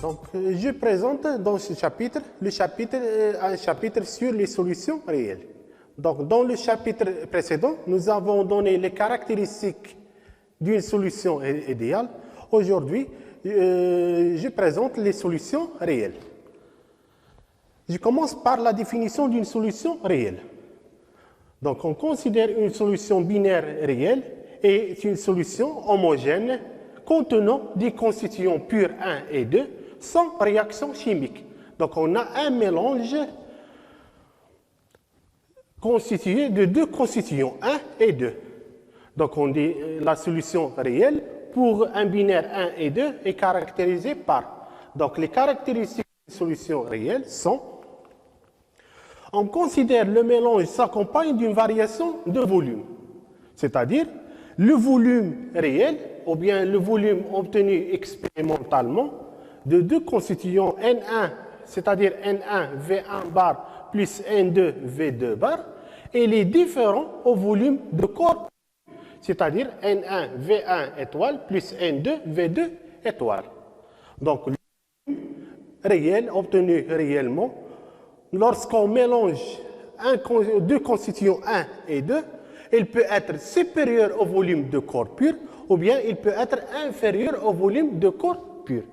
Donc, je présente dans ce chapitre, un chapitre sur les solutions réelles. Donc, dans le chapitre précédent, nous avons donné les caractéristiques d'une solution idéale. Aujourd'hui, je présente les solutions réelles. Je commence par la définition d'une solution réelle. Donc, on considère une solution binaire réelle et une solution homogène contenant des constituants purs 1 et 2 sans réaction chimique. Donc, on a un mélange constitué de deux constituants 1 et 2. Donc, on dit la solution réelle pour un binaire 1 et 2 est caractérisée par. Donc, les caractéristiques de solution réelle sont: on considère le mélange s'accompagne d'une variation de volume, c'est-à-dire le volume réel ou bien le volume obtenu expérimentalement de deux constituants N1, c'est-à-dire N1 V1 bar plus N2 V2 bar, et les différents au volume de corps, c'est-à-dire N1 V1 étoile plus N2 V2 étoile. Donc, le volume réel obtenu réellement, lorsqu'on mélange deux constituants 1 et 2, il peut être supérieur au volume de corps pur ou bien il peut être inférieur au volume de corps pur.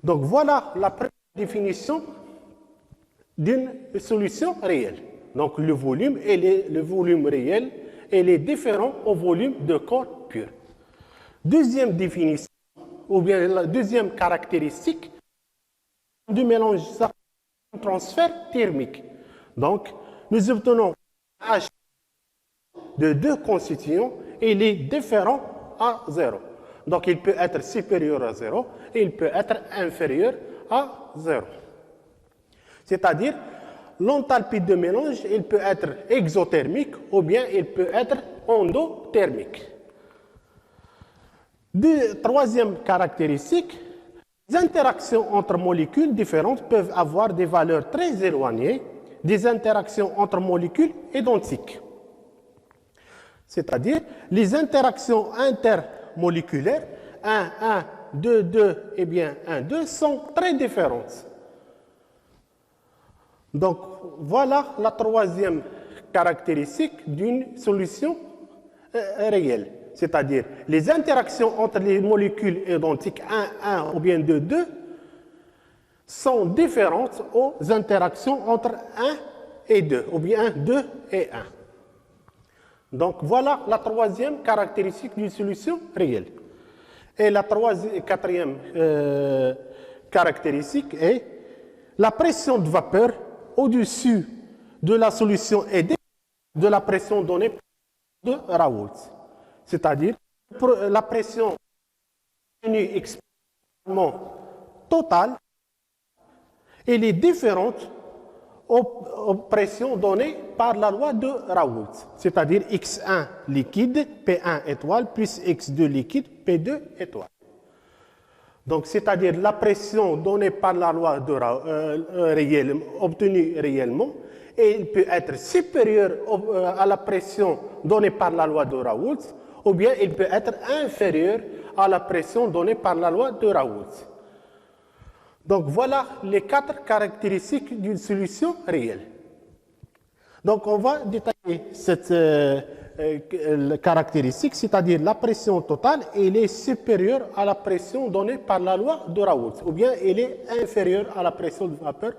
Donc voilà la première définition d'une solution réelle. Donc le volume réel est différent au volume de corps pur. Deuxième définition, ou bien la deuxième caractéristique du mélange transfert thermique. Donc, nous obtenons H de deux constituants et il est différent à 0. Donc, il peut être supérieur à 0 et il peut être inférieur à 0. C'est-à-dire, l'enthalpie de mélange, il peut être exothermique ou bien il peut être endothermique. Troisième caractéristique, les interactions entre molécules différentes peuvent avoir des valeurs très éloignées des interactions entre molécules identiques. C'est-à-dire, les interactions intermoléculaires 1, 1, 2, 2 et bien 1, 2 sont très différentes. Donc, voilà la troisième caractéristique d'une solution réelle. C'est-à-dire, les interactions entre les molécules identiques 1, 1 ou bien 2, 2 sont différentes aux interactions entre 1 et 2, ou bien 2 et 1. Donc, voilà la troisième caractéristique d'une solution réelle. Et la quatrième caractéristique est la pression de vapeur au-dessus de la solution est de la pression donnée de Raoult. C'est-à-dire la pression expérimentalement totale, elle est différente aux pressions données par la loi de Raoult. C'est-à-dire X1 liquide, P1 étoile, plus X2 liquide, P2 étoile. Donc, c'est-à-dire la pression donnée par la loi de obtenue réellement, et il peut être supérieur à la pression donnée par la loi de Raoult, ou bien il peut être inférieur à la pression donnée par la loi de Raoult. Donc voilà les quatre caractéristiques d'une solution réelle. Donc on va détailler cette caractéristique, c'est-à-dire la pression totale, elle est supérieure à la pression donnée par la loi de Raoult, ou bien elle est inférieure à la pression de vapeur,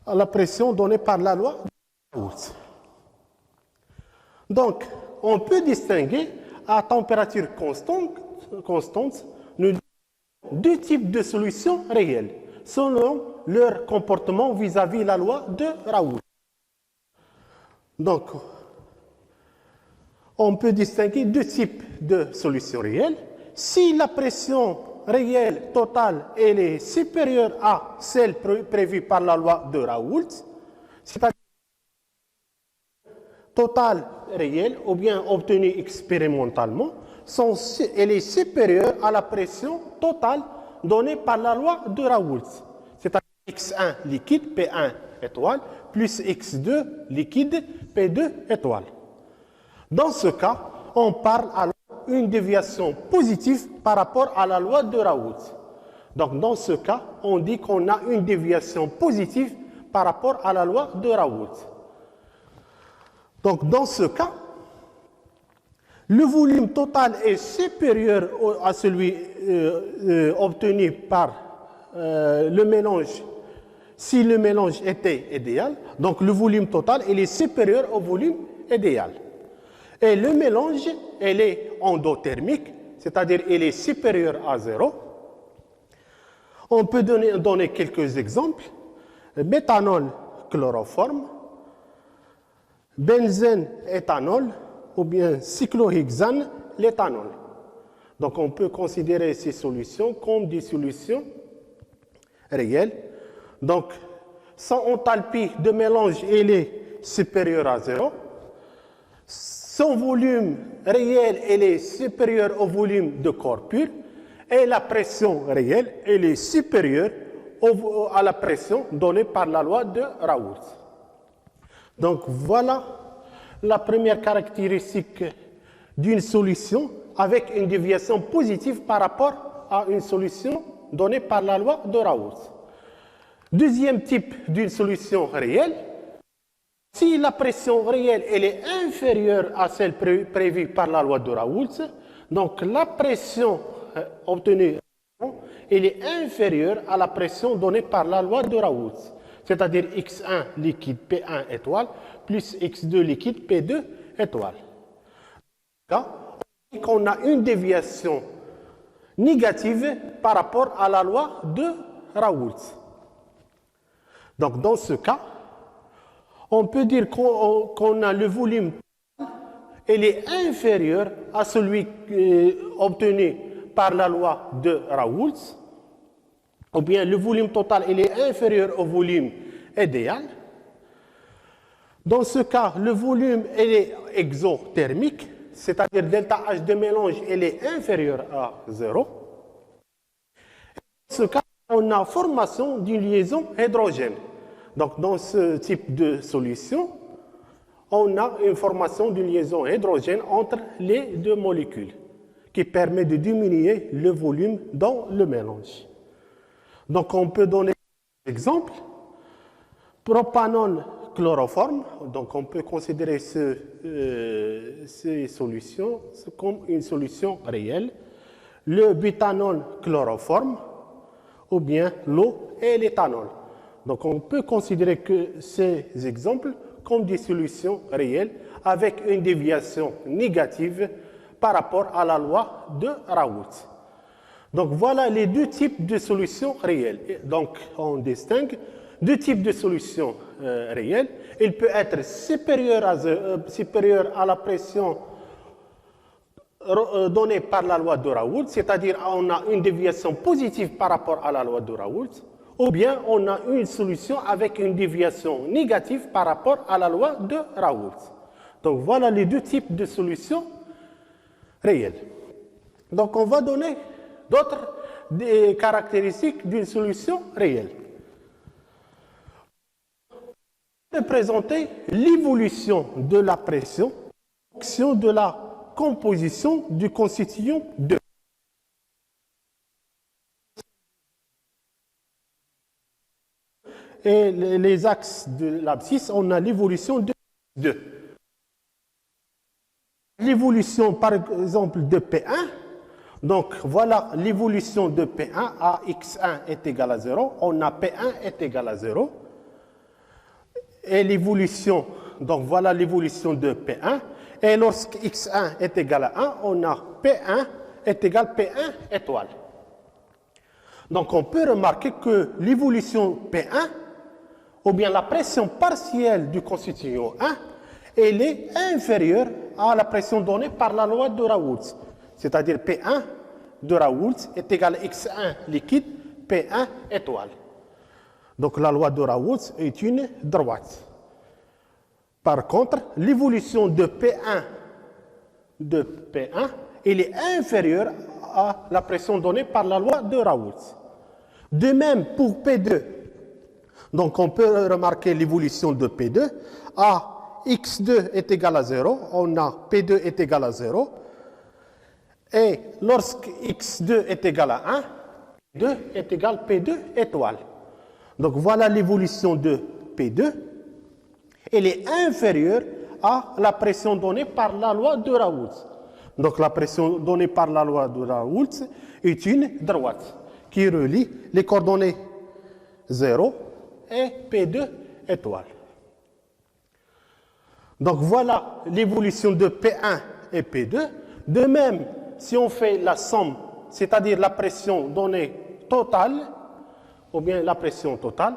à la pression donnée par la loi de Raoult. Donc, on peut distinguer à température constante deux types de solutions réelles selon leur comportement vis-à-vis la loi de Raoult. Donc, on peut distinguer deux types de solutions réelles. Si la pression réelle totale elle est supérieure à celle prévue par la loi de Raoult, c'est-à-dire totale réelle ou bien obtenue expérimentalement, elle est supérieure à la pression totale donnée par la loi de Raoult. C'est-à-dire X1 liquide, P1 étoile, plus X2 liquide, P2 étoile. Dans ce cas, on parle alors d'une déviation positive par rapport à la loi de Raoult. Donc, dans ce cas, on dit qu'on a une déviation positive par rapport à la loi de Raoult. Donc, dans ce cas, le volume total est supérieur à celui obtenu par le mélange. Si le mélange était idéal, donc le volume total il est supérieur au volume idéal. Et le mélange, il est endothermique, c'est-à-dire il est supérieur à 0. On peut donner quelques exemples. Méthanol, chloroforme, benzène, éthanol, ou bien cyclohexane, l'éthanol. Donc on peut considérer ces solutions comme des solutions réelles. Donc son enthalpie de mélange elle est supérieure à 0. Son volume réel elle est supérieur au volume de corps pur. Et la pression réelle elle est supérieure à la pression donnée par la loi de Raoult. Donc voilà la première caractéristique d'une solution avec une déviation positive par rapport à une solution donnée par la loi de Raoult. Deuxième type d'une solution réelle, si la pression réelle elle est inférieure à celle prévue par la loi de Raoult, donc la pression obtenue elle est inférieure à la pression donnée par la loi de Raoult, c'est-à-dire X1 liquide P1 étoile plus X2 liquide P2 étoile. On dit qu'on a une déviation négative par rapport à la loi de Raoult. Donc dans ce cas, on peut dire qu'on a le volume il est inférieur à celui obtenu par la loi de Raoult, ou bien le volume total il est inférieur au volume idéal. Dans ce cas, le volume il est exothermique, c'est-à-dire delta H de mélange il est inférieur à 0. Dans ce cas, on a formation d'une liaison hydrogène. Donc dans ce type de solution, on a une formation d'une liaison hydrogène entre les deux molécules qui permet de diminuer le volume dans le mélange. Donc on peut donner un exemple. Propanol chloroforme, donc on peut considérer ces solutions comme une solution réelle. Le butanol chloroforme, ou bien l'eau et l'éthanol. Donc on peut considérer que ces exemples comme des solutions réelles avec une déviation négative par rapport à la loi de Raoult. Donc voilà les deux types de solutions réelles. Donc on distingue deux types de solutions réelles. Il peut être supérieur à la pression donnée par la loi de Raoult, c'est-à-dire on a une déviation positive par rapport à la loi de Raoult, ou bien on a une solution avec une déviation négative par rapport à la loi de Raoult. Donc voilà les deux types de solutions réelles. Donc on va donner d'autres caractéristiques d'une solution réelle. Je vais présenter l'évolution de la pression en fonction de la composition du constituant de. Et les axes de l'abscisse, on a l'évolution de 2. L'évolution, par exemple, de P1. Donc, voilà l'évolution de P1 à X1 est égal à 0. On a P1 est égal à 0. Et l'évolution, donc voilà l'évolution de P1. Et lorsque X1 est égal à 1, on a P1 est égal à P1 étoile. Donc, on peut remarquer que l'évolution P1, ou bien la pression partielle du constituant 1, elle est inférieure à la pression donnée par la loi de Raoult. C'est-à-dire P1 de Raoult est égal à X1 liquide, P1 étoile. Donc la loi de Raoult est une droite. Par contre, l'évolution de P1 elle est inférieure à la pression donnée par la loi de Raoult. De même pour P2. Donc on peut remarquer l'évolution de P2 à X2 est égal à 0, on a P2 est égal à 0. Et lorsque X2 est égal à 1, 2 est égal P2 étoile. Donc voilà l'évolution de P2. Elle est inférieure à la pression donnée par la loi de Raoult. Donc la pression donnée par la loi de Raoult est une droite qui relie les coordonnées 0 et P2 étoile. Donc voilà l'évolution de P1 et P2. De même, si on fait la somme, c'est-à-dire la pression donnée totale, ou bien la pression totale,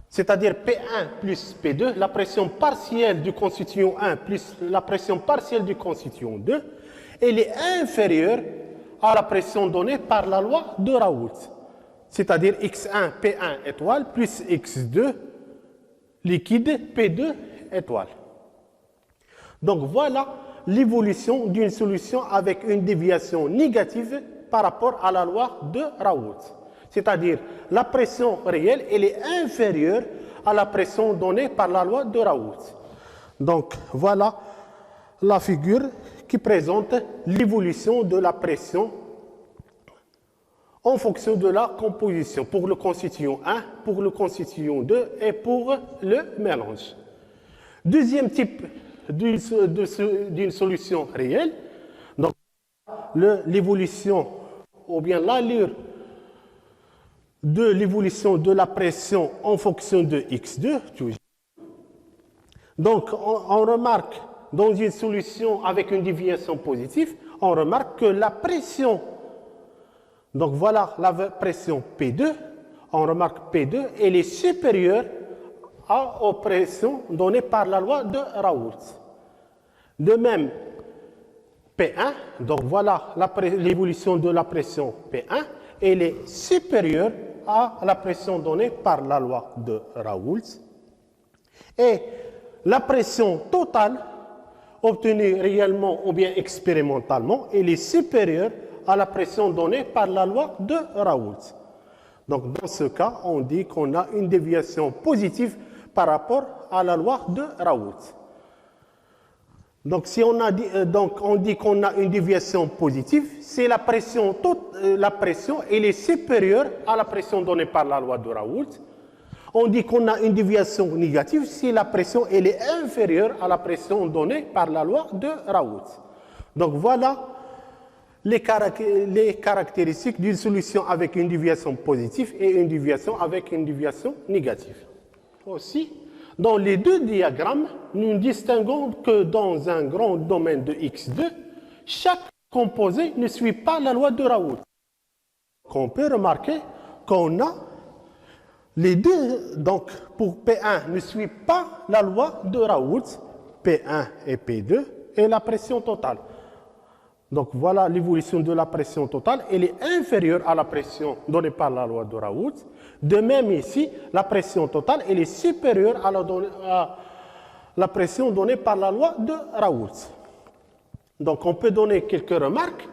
c'est-à-dire P1 plus P2, la pression partielle du constituant 1 plus la pression partielle du constituant 2, elle est inférieure à la pression donnée par la loi de Raoult. C'est-à-dire X1 P1 étoile plus X2 liquide P2 étoile. Donc voilà l'évolution d'une solution avec une déviation négative par rapport à la loi de Raoult. C'est-à-dire la pression réelle, elle est inférieure à la pression donnée par la loi de Raoult. Donc voilà la figure qui présente l'évolution de la pression en fonction de la composition pour le constituant 1, pour le constituant 2 et pour le mélange. Deuxième type d'une solution réelle, donc l'évolution ou bien l'allure de l'évolution de la pression en fonction de X2. Donc on remarque dans une solution avec une déviation positive, on remarque que la pression, donc voilà la pression P2, on remarque P2, elle est supérieure aux pressions données par la loi de Raoult. De même, P1, donc voilà l'évolution de la pression P1, elle est supérieure à la pression donnée par la loi de Raoult. Et la pression totale obtenue réellement ou bien expérimentalement, elle est supérieure à la pression donnée par la loi de Raoult. Donc dans ce cas, on dit qu'on a une déviation positive par rapport à la loi de Raoult. Donc si on dit qu'on a une déviation positive, c'est la pression elle est supérieure à la pression donnée par la loi de Raoult. On dit qu'on a une déviation négative si la pression elle est inférieure à la pression donnée par la loi de Raoult. Donc voilà les caractéristiques d'une solution avec une déviation positive et une déviation avec une déviation négative. Aussi, dans les deux diagrammes, nous ne distinguons que dans un grand domaine de X2, chaque composé ne suit pas la loi de Raoult. On peut remarquer qu'on a les deux, donc pour P1 ne suit pas la loi de Raoult, P1 et P2, et la pression totale. Donc voilà l'évolution de la pression totale, elle est inférieure à la pression donnée par la loi de Raoult. De même ici, la pression totale, elle est supérieure à la pression donnée par la loi de Raoult. Donc on peut donner quelques remarques.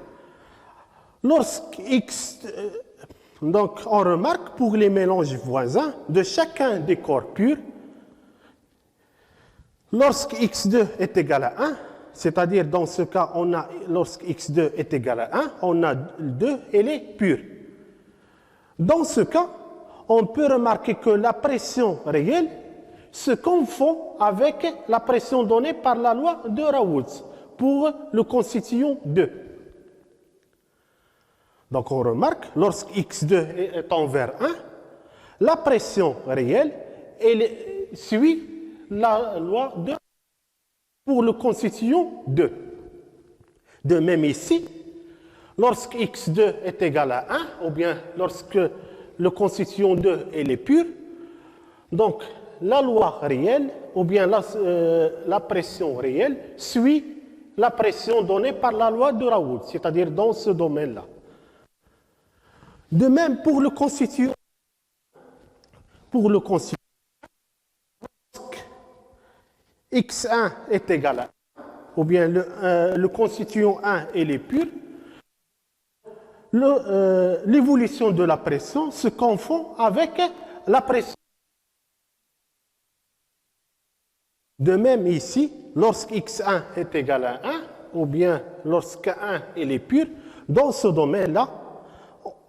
Donc on remarque pour les mélanges voisins de chacun des corps purs, lorsque X2 est égal à 1, c'est-à-dire dans ce cas, lorsque X2 est égal à 1, on a 2, elle est pure. Dans ce cas, on peut remarquer que la pression réelle se confond avec la pression donnée par la loi de Raoult pour le constituant 2. Donc on remarque, lorsque X2 est envers 1, la pression réelle elle suit la loi de pour le constituant 2. De même ici, lorsque X2 est égal à 1, ou bien lorsque le constituant 2 est pur, donc la loi réelle, ou bien la pression réelle, suit la pression donnée par la loi de Raoult, c'est-à-dire dans ce domaine-là. De même pour le constituant. Pour le constituant, X1 est égal à 1, ou bien le constituant 1 est pur, l'évolution de la pression se confond avec la pression. De même ici, lorsque X1 est égal à 1, ou bien lorsque 1 est pur, dans ce domaine-là,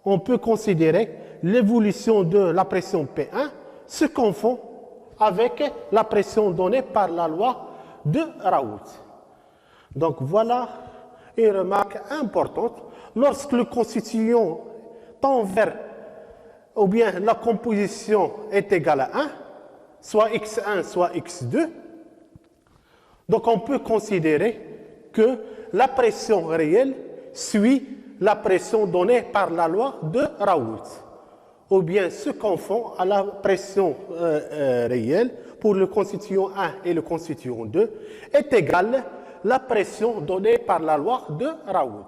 on peut considérer l'évolution de la pression P1 se confond avec la pression donnée par la loi de Raoult. Donc voilà une remarque importante. Lorsque le constituant tend vers, ou bien la composition est égale à 1, soit x1, soit x2, donc on peut considérer que la pression réelle suit la pression donnée par la loi de Raoult, ou bien se confond à la pression réelle pour le constituant 1 et le constituant 2 est égale à la pression donnée par la loi de Raoult.